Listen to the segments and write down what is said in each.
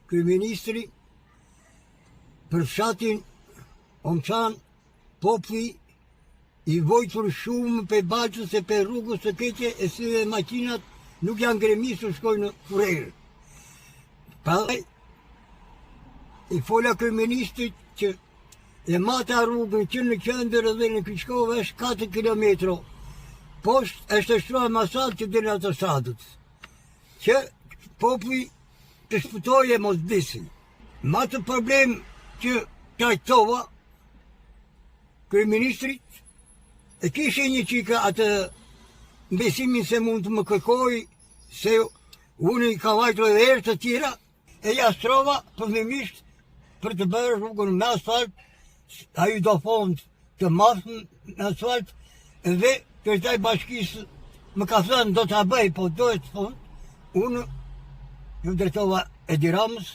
Kryeministri për fshatin Omçan, populli i vojtur shumë për Balçës e për rrugës së keqe e si dhe makinat nuk janë gremisur shkojnë në kurrerë. Prandaj i fola kryeministrit që e mata rrugën që në qendër dhe në Kryqëkovë është 4 kilometra. Poshtë është shtruar masat që dhe në autostradët. Që populli të shpëtojë mos vdesin. Ma të problem që trajtova kryeministrit e kishe një qika atë besimin se mund të më kërkoj se unë i ka vajtur edhe herë të tjera e ja shtrova përmendimisht për të bërë rrugën me asfalt, ai do fond të madh me asfalt dhe kryetar i bashkisë më ka thënë do ta bëj, po dohet fond. Unë ju drejtova Edi Ramës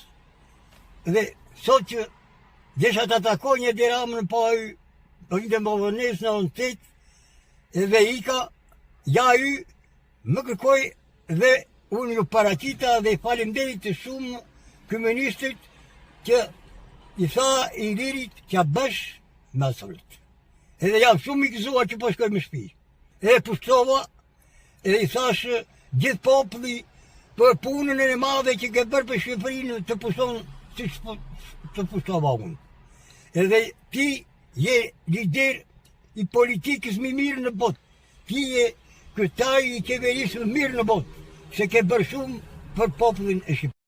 dhe sot që desha të takoj një Edi Ramën po ai në Movones në 8 dhe ika, ja ju më kërkoj dhe unë ju paraqita dhe faleminderit të shumë kryeministrit që i tha i lirit që bësh me asfalt. Edhe jam shumë i gëzuar që po shkoj në shtëpi. E pushtova edhe i thash gjithë populli për punën e madhe që ke bërë për Shqipërinë të pushton si të pushtova unë. Edhe ti je lider i politikës më mirë në botë. Ti je kryetari i qeverisë më mirë në botë, se ke bërë shumë për popullin e Shqipërisë.